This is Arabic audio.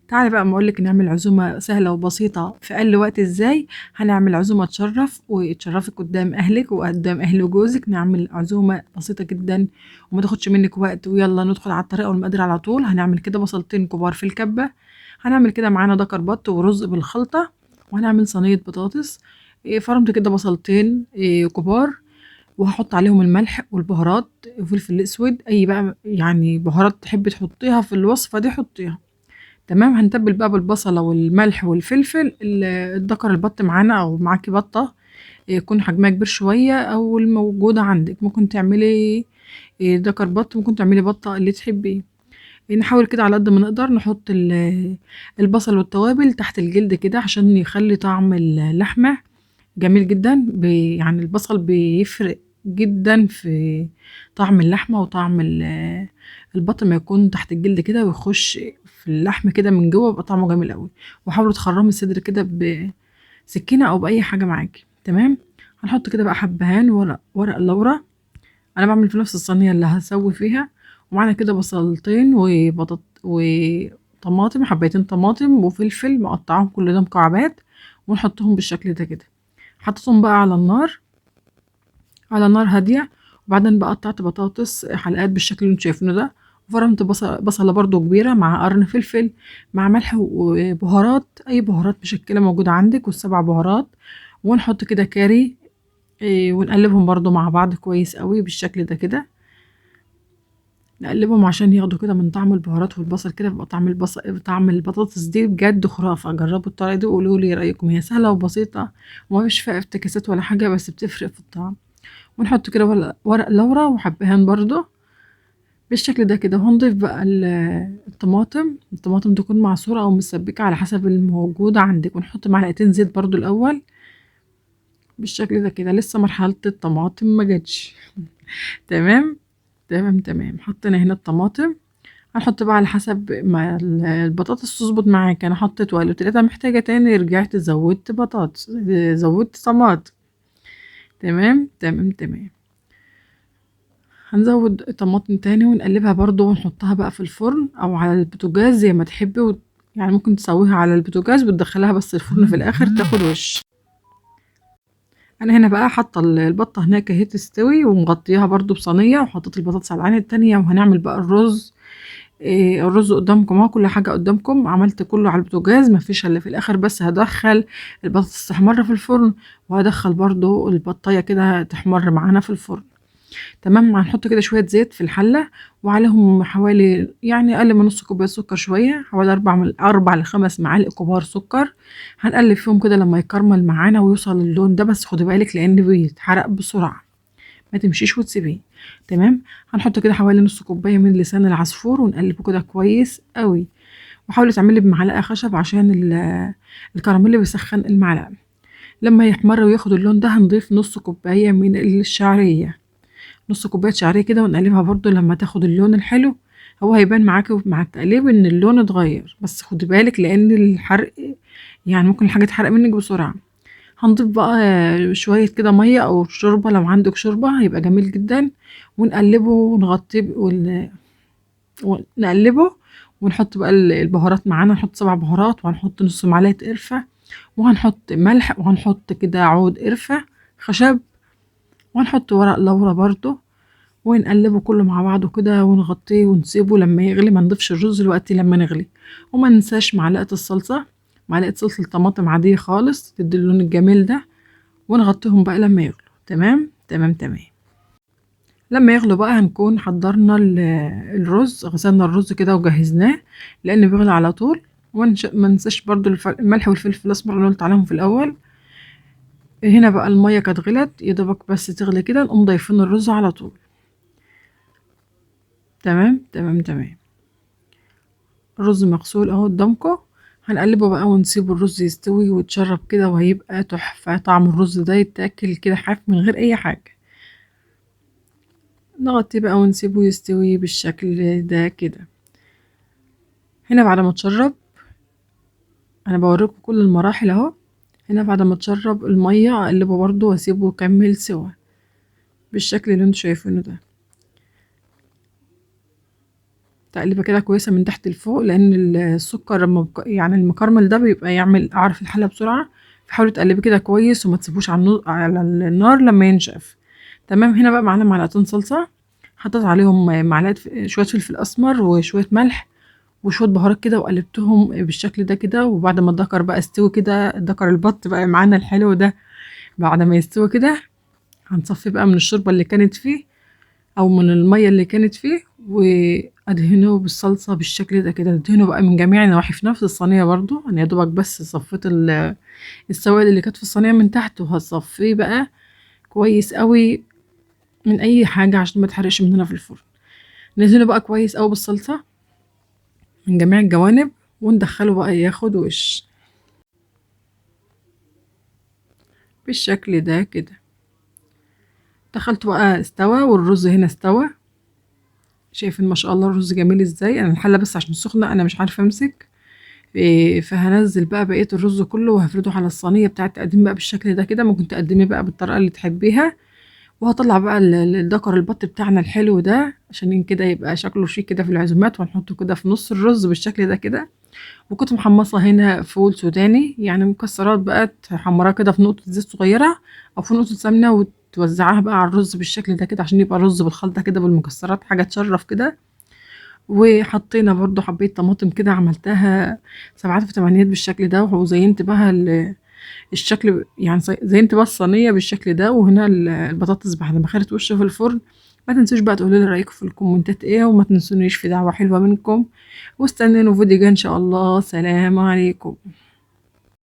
تعالي بقى أما أقولك نعمل عزومة سهلة وبسيطة في أقل وقت إزاي. هنعمل عزومة تشرف وتشرفك قدام أهلك وقدام أهل جوزك. نعمل عزومة بسيطة جدا وما تاخدش منك وقت، ويلا ندخل على الطريقة والمقادير على طول. هنعمل كده بصلتين كبار في الكبة، هنعمل كده معانا دكر بط ورز بالخلطة، وهنعمل صينية بطاطس. فرمت كده بصلتين كبار، وهحط عليهم الملح والبهارات وفلفل الأسود، أي بقى يعني بهارات تحبي تحطيها في الوصفة دي حطيها. تمام. هنتبل بقى بالبصلة والملح والفلفل الدكر البط معانا، او معاكي بطة يكون حجمها كبير شوية او الموجودة عندك، ممكن تعملي دكر بط، ممكن تعملي بطة اللي تحبيه. نحاول كده على قد ما نقدر نحط البصل والتوابل تحت الجلد كده عشان يخلي طعم اللحمة جميل جدا. يعني البصل بيفرق جدا في طعم اللحمة وطعم البط، ما يكون تحت الجلد كده ويخش في اللحم كده من جوه بيبقى طعمه جميل قوي. وحاولوا تخرمي الصدر كده بسكينة او بأي حاجة معاكي. تمام. هنحط كده بقى حبهان ورق لورا، انا بعمل في نفس الصينية اللي هسوي فيها. ومعانا كده بصلتين وطماطم، حبيتين طماطم وفلفل مقطعهم كل ده مكعبات، ونحطهم بالشكل ده كده. حطيتهم بقى على النار، على نار هادية. وبعدين بقى قطعت بطاطس حلقات بالشكل اللي انتوا شايفينه ده، وفرمت بصلة برضو كبيرة مع قرن فلفل مع ملح وبهارات، أي بهارات مشكلة موجودة عندك، والسبع بهارات. ونحط كده كاري ونقلبهم برضو مع بعض كويس قوي بالشكل ده كده. نقلبهم عشان ياخدوا كده من طعم البهارات والبصل كده، بيبقى طعم البطاطس دي بجد خرافة. جربوا الطريقة دي وقولوا لي رأيكم، هي سهلة وبسيطة ومفيش فيها افتكاسات ولا حاجة، بس بتفرق في الطعم. ونحط كده ورق لورا وحبهان برضو بالشكل ده كده. وهنضيف بقى الطماطم تكون معصورة أو مسبكة على حسب الموجود عندك، ونحط معلقتين زيت برضو الأول بالشكل ده كده. لسه مرحلة الطماطم ما جاتش. تمام تمام تمام. حطينا هنا الطماطم، هنحط بقى على حسب ما البطاطس تظبط معاك. انا حطيت وقلبت لقيتها محتاجة تاني، رجعت زودت بطاطس، زودت طماطم. تمام تمام تمام. هنزود طماطم تاني ونقلبها برضو، ونحطها بقى في الفرن او على البوتاجاز زي ما تحبي يعني ممكن تسويها على البوتاجاز وتدخلها بس الفرن في الاخر تاخد وش. انا هنا بقى حاطه البطه هناك اهي تستوي، ومغطياها برضو بصينيه، وحطيت البطاطس على العين التانية. وهنعمل بقى الرز. الرز قدامكم اهو، كل حاجه قدامكم. عملت كله على البوتاجاز، مفيش الا في الاخر بس هدخل البطاطس تحمر في الفرن، وهدخل برضو البطايه كده تحمر معانا في الفرن. تمام. هنحط كده شوية زيت في الحلة، وعليهم حوالي يعني أقل من نص كوباية سكر، شوية حوالي 4 ل5 معالق كبار سكر. هنقلب فيهم كده لما يكرمل معانا ويوصل اللون ده، بس خدي بالك لأن بيتحرق بسرعة، ما تمشيش وتسيبيه. تمام. هنحط كده حوالي نص كوباية من لسان العصفور ونقلبه كده كويس قوي. وحاولي تعملي بمعلقة خشب عشان الكراميل بيسخن المعلقة. لما يحمر وياخد اللون ده هنضيف نص كوباية من الشعرية، نص كوباية شعرية كده، ونقلبها برضو لما تاخد اللون الحلو. هو هيبان معاكي مع التقليب ان اللون اتغير، بس خدي بالك لان الحرق يعني ممكن الحاجة تحرق منك بسرعة. هنضيف بقى شوية كده مية او شوربة، لو عندك شوربة هيبقى جميل جدا. ونقلبه ونغطيه ونقلبه. ونحط بقى البهارات معانا، نحط 7 بهارات، وهنحط نص معلقة قرفة، وهنحط ملح، وهنحط كده عود قرفة خشب، وهنحط ورق لورا برضو، ونقلبه كله مع بعضه كده ونغطيه ونسيبه لما يغلي. ما نضيفش الرز دلوقتي لما نغلي. وما ننساش معلقة الصلصة، معلقة صلصة طماطم عادية خالص تدي اللون الجميل ده. ونغطيهم بقى لما يغلوا. تمام تمام تمام. لما يغلوا بقى هنكون حضرنا الرز، غسلنا الرز كده وجهزناه لأنه بيغلي على طول. ما ننساش برضو الملح والفلفل الأسمر اللي قلت عليهم في الأول. هنا بقى المية كانت غلت يا دوبك بس تغلي كده، نقوم ضايفين الرز على طول. تمام تمام تمام. الرز مغسول اهو قدامكم. هنقلبه بقى ونسيبه الرز يستوي ويتشرب كده، وهيبقى تحفة. طعم الرز ده يتاكل كده حاف من غير اي حاجة. نغطيه بقى ونسيبه يستوي بالشكل ده كده. هنا بعد ما تشرب، انا بوريكم كل المراحل اهو. هنا بعد ما تشرب المية اقلبه برضو واسيبه يكمل سوا بالشكل اللي انتوا شايفينه ده. تقليبه كده كويسه من تحت لفوق، لان السكر لما يعني المكرمل ده بيبقى يعمل قعر في الحله بسرعه. فحاولي تقلبي كده كويس وما تسيبوش على النار لما ينشف. تمام. هنا بقى معانا معلقتين صلصه، حطيت عليهم معلقه شويه فلفل اسمر وشويه ملح وشويه بهارات كده، وقلبتهم بالشكل ده كده. وبعد ما الدكر بقى استوي كده، الدكر البط بقى معانا الحلو ده، بعد ما يستوي كده هنصفي بقى من الشوربه اللي كانت فيه او من الميه اللي كانت فيه، وادهنه بالصلصه بالشكل ده كده. ادهنه بقى من جميع النواحي في نفس الصينيه برضو. انا يا دوبك بس صفيت السوائل اللي كانت في الصينيه من تحت، وهصفيه بقى كويس قوي من اي حاجه عشان ما تحرقش مننا في الفرن. ندهنه بقى كويس قوي بالصلصه من جميع الجوانب، وندخله بقى ياخد وش بالشكل ده كده. دخلته بقى استوى، والرز هنا استوى. شايفين ما شاء الله الرز جميل ازاي. انا الحله بس عشان سخنه انا مش عارفه امسك. فهنزل بقى بقيه الرز كله وهفرده على الصينيه بتاعه التقديم بقى بالشكل ده كده. ممكن تقدمي بقى بالطريقه اللي تحبيها. وهطلع بقى الدكر البط بتاعنا الحلو ده عشان كده يبقى شكله شيك كده في العزومات، وهنحطه كده في نص الرز بالشكل ده كده. وكنت محمصه هنا فول سوداني، يعني مكسرات بقى تحمرها كده في نقطه زيت صغيره او في نقطه سمنه، وتوزعها بقى على الرز بالشكل ده كده عشان يبقى رز بالخلطه كده بالمكسرات، حاجه تشرف كده. وحطينا برضو حبيت طماطم كده، عملتها سبعات في تمانيات بالشكل ده. وزينت بقى الشكل، يعني زينت بقى الصينيه بالشكل ده. وهنا البطاطس بعد ما خدت وش في الفرن. ما تنسوش بقى تقولوا لي رايكم في الكومنتات ايه، وما تنسونيش في دعوه حلوه منكم. واستنوا فيديو جاي ان شاء الله. سلام عليكم.